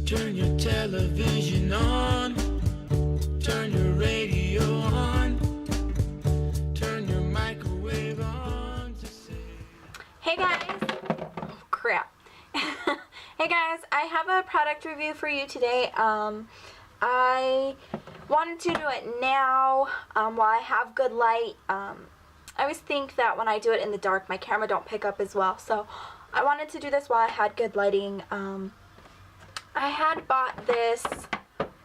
Turn your television on. Turn your radio on. Turn your microwave on to say... Hey guys! Oh crap. Hey guys, I have a product review for you today. I wanted to do it now while I have good light. I always think that when I do it in the dark, my camera don't pick up as well. So I wanted to do this while I had good lighting. I had bought this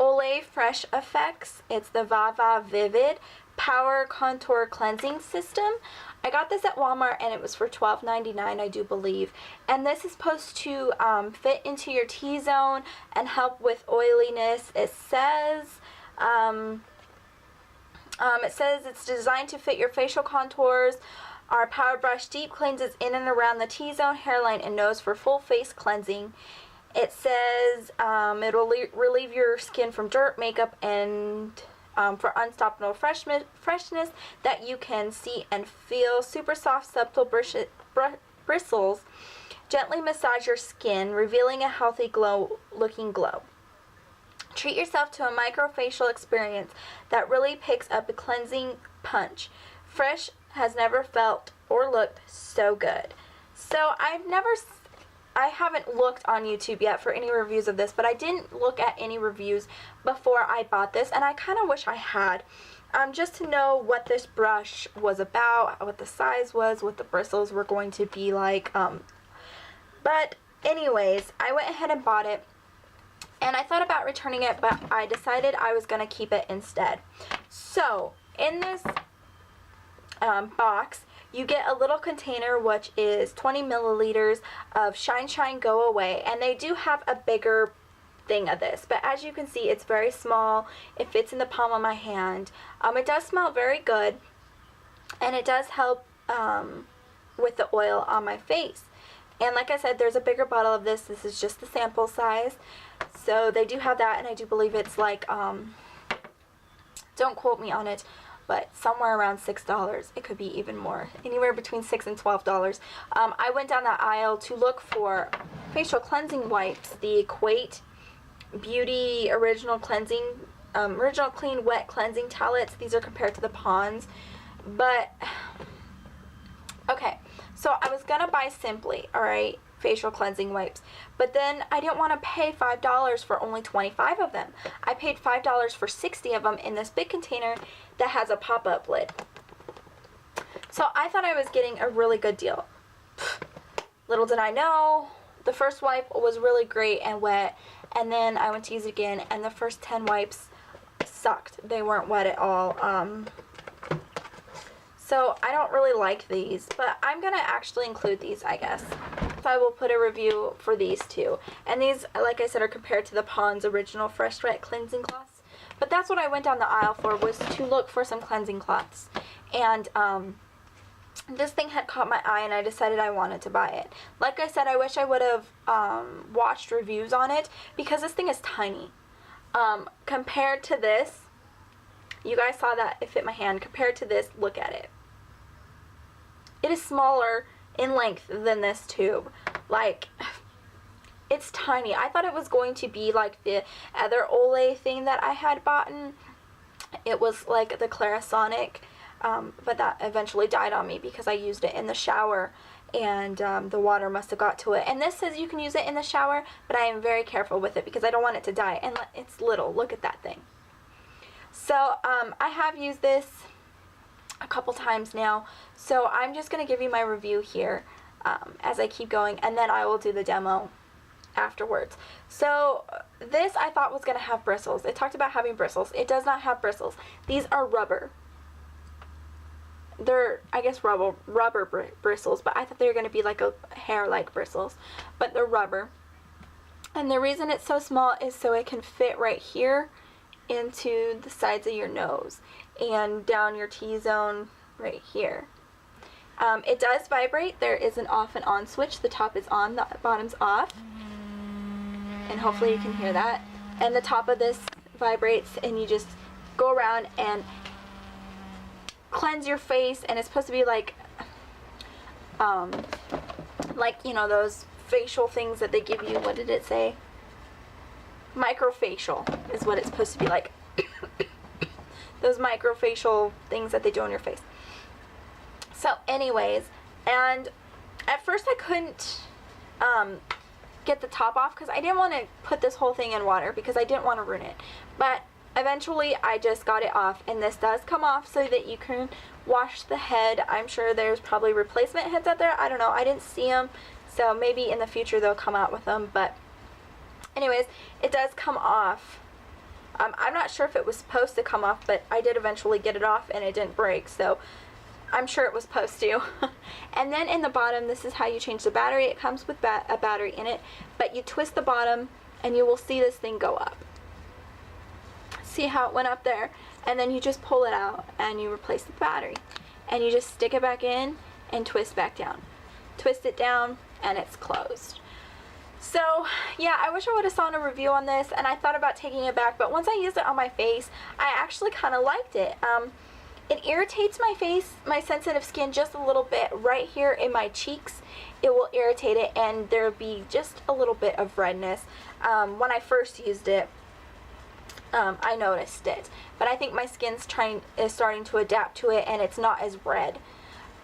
Olay Fresh Effects. It's the Vava Vivid Power Contour Cleansing System. I got this at Walmart and it was for $12.99, I do believe. And this is supposed to fit into your T-zone and help with oiliness. It says it's designed to fit your facial contours. Our Power Brush deep cleanses in and around the T-zone, hairline, and nose for full face cleansing. It says it'll relieve your skin from dirt, makeup, and for unstoppable freshness that you can see and feel. Super soft, subtle bristles gently massage your skin, revealing a healthy, looking glow. Treat yourself to a microfacial experience that really picks up a cleansing punch. Fresh has never felt or looked so good. So I haven't looked on YouTube yet for any reviews of this, but I didn't look at any reviews before I bought this, and I kind of wish I had, just to know what this brush was about, what the size was, what the bristles were going to be like. But anyways, I went ahead and bought it, and I thought about returning it, but I decided I was going to keep it instead. So in this box, you get a little container which is 20 milliliters of Shine Shine Go Away, and they do have a bigger thing of this, but as you can see, it's very small. It fits in the palm of my hand. It does smell very good, and it does help with the oil on my face. And like I said, there's a bigger bottle of this. This is just the sample size, so they do have that, and I do believe it's like don't quote me on it, but somewhere around $6. It could be even more, anywhere between $6 and $12. I went down that aisle to look for facial cleansing wipes, the Equate Beauty Original Cleansing, Original Clean Wet Cleansing Towelettes. These are compared to the Pond's, but okay. So I was gonna buy Simply, alright, facial cleansing wipes, but then I didn't want to pay $5 for only 25 of them. I paid $5 for 60 of them in this big container that has a pop-up lid. So I thought I was getting a really good deal. Little did I know, the first wipe was really great and wet, and then I went to use it again, and the first 10 wipes sucked. They weren't wet at all. So I don't really like these, but I'm gonna actually include these, I guess. So I will put a review for these two. And these, like I said, are compared to the Pond's Original Fresh Wet Cleansing Cloths. But that's what I went down the aisle for, was to look for some cleansing cloths. And this thing had caught my eye, and I decided I wanted to buy it. Like I said, I wish I would have watched reviews on it, because this thing is tiny. Compared to this, you guys saw that it fit my hand. Compared to this, look at it. It is smaller in length than this tube. Like, it's tiny. I thought it was going to be like the other Olay thing that I had bought. It was like the Clarisonic, but that eventually died on me because I used it in the shower, and the water must have got to it. And this says you can use it in the shower, but I am very careful with it because I don't want it to die. And it's little. Look at that thing. So I have used this a couple times now, so I'm just going to give you my review here as I keep going, and then I will do the demo afterwards. So this I thought was going to have bristles. It talked about having bristles. It does not have bristles. These are rubber. They're, I guess, rubber bristles, but I thought they were going to be like a hair-like bristles, but they're rubber. And the reason it's so small is so it can fit right here into the sides of your nose and down your T-zone right here. It does vibrate. There is an off and on switch. The top is on, the bottom's off, and hopefully you can hear that. And the top of this vibrates, and you just go around and cleanse your face, and it's supposed to be like you know, those facial things that they give you. What did it say? microfacial is what it's supposed to be like. Those microfacial things that they do on your face. So anyways, and at first I couldn't get the top off because I didn't want to put this whole thing in water because I didn't want to ruin it. But eventually I just got it off, and this does come off so that you can wash the head. I'm sure there's probably replacement heads out there. I don't know. I didn't see them, so maybe in the future they'll come out with them. But anyways, it does come off. I'm not sure if it was supposed to come off, but I did eventually get it off and it didn't break, so I'm sure it was supposed to. And then in the bottom, this is how you change the battery. It comes with a battery in it, but you twist the bottom and you will see this thing go up. See how it went up there? And then you just pull it out and you replace the battery. And you just stick it back in and twist back down. Twist it down and it's closed. So yeah, I wish I would have saw a review on this, and I thought about taking it back, but once I used it on my face, I actually kind of liked it. It irritates my face, my sensitive skin, just a little bit right here in my cheeks. It will irritate it, and there'll be just a little bit of redness. When I first used it, I noticed it, but I think my skin's is starting to adapt to it, and it's not as red.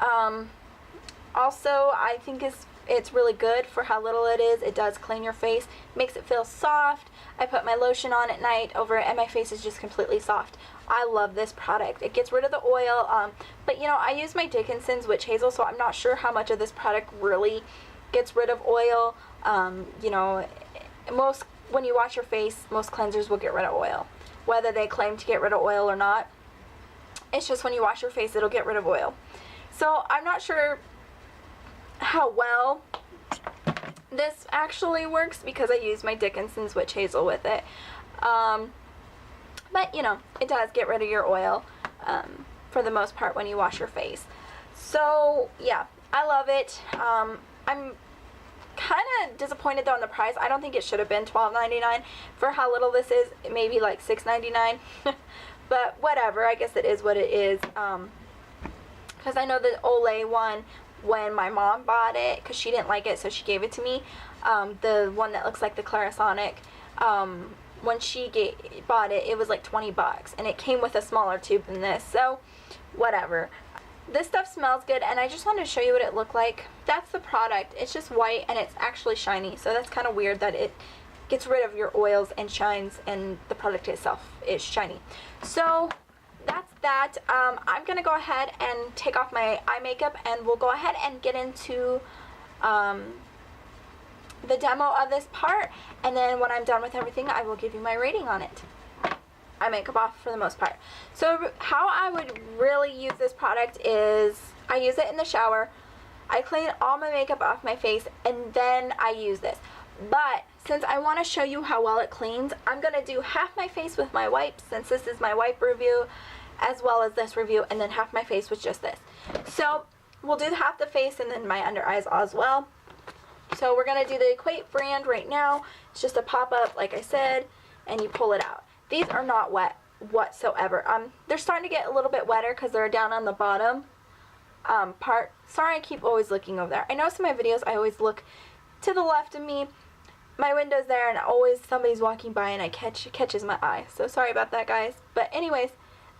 Also, I think it's really good for how little it is. It does clean your face, makes it feel soft. I put my lotion on at night over it, and my face is just completely soft. I love this product. It gets rid of the oil, but you know, I use my Dickinson's Witch Hazel, so I'm not sure how much of this product really gets rid of oil. You know, when you wash your face, most cleansers will get rid of oil, whether they claim to get rid of oil or not. It's just when you wash your face, it'll get rid of oil. So I'm not sure how well this actually works because I use my Dickinson's Witch Hazel with it. But you know, it does get rid of your oil for the most part when you wash your face. So yeah, I love it. I'm kind of disappointed though in the price. I don't think it should have been $12.99 for how little this is. Maybe like $6.99. But whatever, I guess it is what it is. Because I know the Olay one, when my mom bought it, because she didn't like it, so she gave it to me, the one that looks like the Clarisonic, when she bought it, it was like 20 bucks, and it came with a smaller tube than this, so whatever. This stuff smells good, and I just wanted to show you what it looked like. That's the product. It's just white, and it's actually shiny, so that's kind of weird that it gets rid of your oils and shines, and the product itself is shiny. So that's that. I'm gonna go ahead and take off my eye makeup, and we'll go ahead and get into the demo of this part, and then when I'm done with everything, I will give you my rating on it. Eye makeup off for the most part. So how I would really use this product is I use it in the shower, I clean all my makeup off my face, and then I use this. But since I want to show you how well it cleans, I'm going to do half my face with my wipes, since this is my wipe review, as well as this review, and then half my face with just this. So we'll do half the face and then my under eyes as well. So we're going to do the Equate brand right now. It's just a pop-up, like I said, and you pull it out. These are not wet whatsoever. They're starting to get a little bit wetter because they're down on the bottom part. Sorry, I keep always looking over there. I notice in my videos I always look to the left of me. My window's there, and always somebody's walking by, and it catches my eye. So sorry about that, guys. But anyways,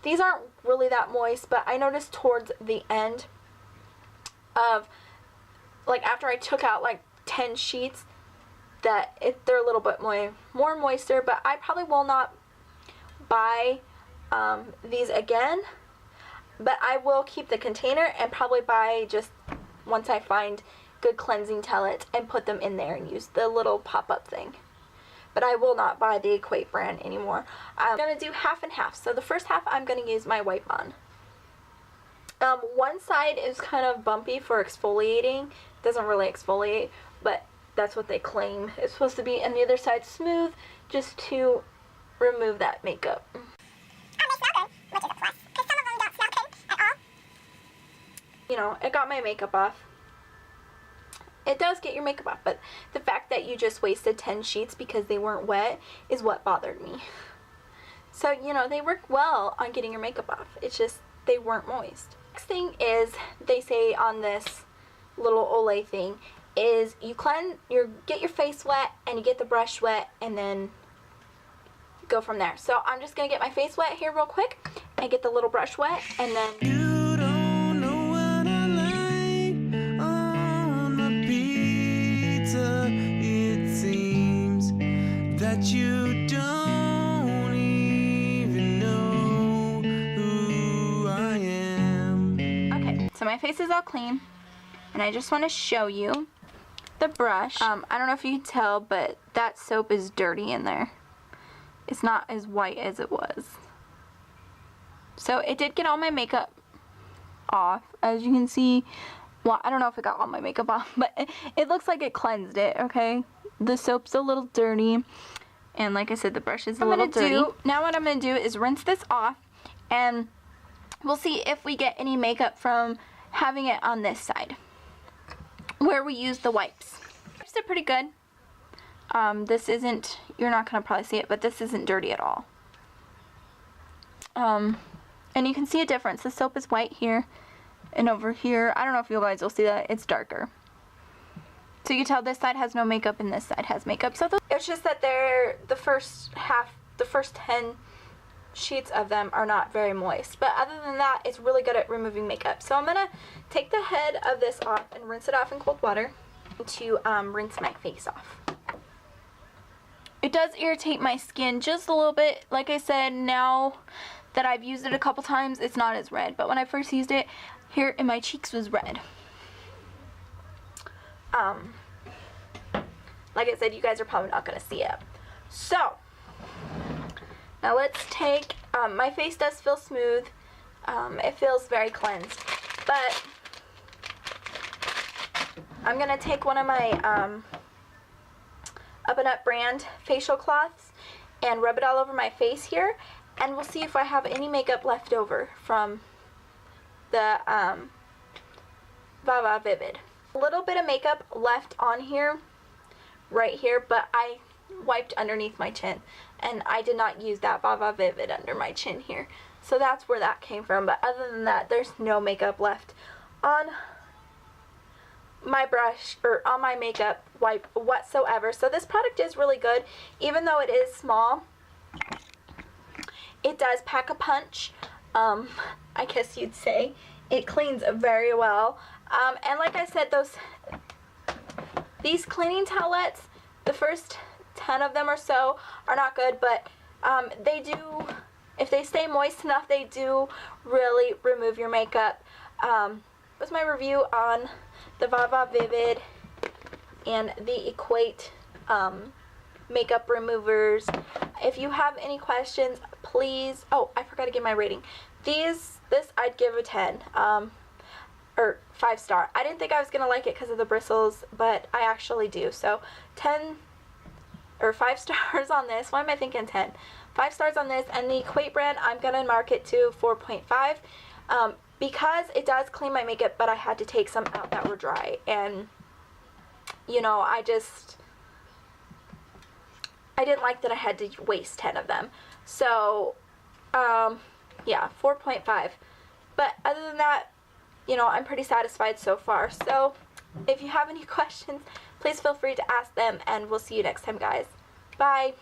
these aren't really that moist, but I noticed towards the end of, like, after I took out like 10 sheets, that they're a little bit more moister. But I probably will not buy these again, but I will keep the container and probably buy, just once I find good cleansing tellets, and put them in there and use the little pop-up thing. But I will not buy the Equate brand anymore. I'm going to do half and half. So the first half I'm going to use my wipe on. One side is kind of bumpy for exfoliating. It doesn't really exfoliate, but that's what they claim it's supposed to be. And the other side's smooth, just to remove that makeup. They smell good, which is a plus, because some of them don't smell good at all. You know, it got my makeup off. It does get your makeup off, but the fact that you just wasted 10 sheets because they weren't wet is what bothered me. So, you know, they work well on getting your makeup off. It's just they weren't moist. Next thing is, they say on this little Olay thing, is you get your face wet and you get the brush wet, and then go from there. So I'm just gonna get my face wet here real quick and get the little brush wet, and then You don't know what I like on my pizza. It seems that you don't even know who I am. okay, so my face is all clean, and I just want to show you the brush. I don't know if you can tell, but that soap is dirty in there. It's not as white as it was. So it did get all my makeup off, as you can see. Well, I don't know if it got all my makeup off, but it looks like it cleansed it, okay? The soap's a little dirty, and like I said, the brush is a little dirty. Now what I'm going to do is rinse this off, and we'll see if we get any makeup from having it on this side, where we use the wipes. Wipes are pretty good. This isn't, you're not going to probably see it, but this isn't dirty at all. And you can see a difference. The soap is white here, and over here, I don't know if you guys will see that, it's darker. So you can tell this side has no makeup and this side has makeup. So it's just that the first 10 sheets of them are not very moist. But other than that, it's really good at removing makeup. So I'm going to take the head of this off and rinse it off in cold water to rinse my face off. It does irritate my skin just a little bit. Like I said, now that I've used it a couple times, it's not as red. But when I first used it, here in my cheeks was red. Like I said, you guys are probably not going to see it. So, now let's take, my face does feel smooth. It feels very cleansed. But I'm going to take one of my Up and Up brand facial cloths and rub it all over my face here. And we'll see if I have any makeup left over from the Viva Vivid. A little bit of makeup left on here, right here, but I wiped underneath my chin. And I did not use that Viva Vivid under my chin here. So that's where that came from. But other than that, there's no makeup left on my brush or on my makeup wipe whatsoever. So this product is really good. Even though it is small, it does pack a punch. I guess you'd say. It cleans very well. And like I said, these cleaning towelettes, the first 10 of them or so are not good, but they do, if they stay moist enough, they do really remove your makeup. That was my review on the Viva Vivid and the Equate makeup removers. If you have any questions, please, oh, I forgot to give my rating. This I'd give a 10, or 5-star. I didn't think I was going to like it because of the bristles, but I actually do. So 10 or 5 stars on this. Why am I thinking 10? 5 stars on this, and the Equate brand, I'm going to mark it to 4.5, because it does clean my makeup, but I had to take some out that were dry, and, you know, I didn't like that I had to waste 10 of them. So, yeah, 4.5. But other than that, you know, I'm pretty satisfied so far. So, if you have any questions, please feel free to ask them, and we'll see you next time, guys. Bye.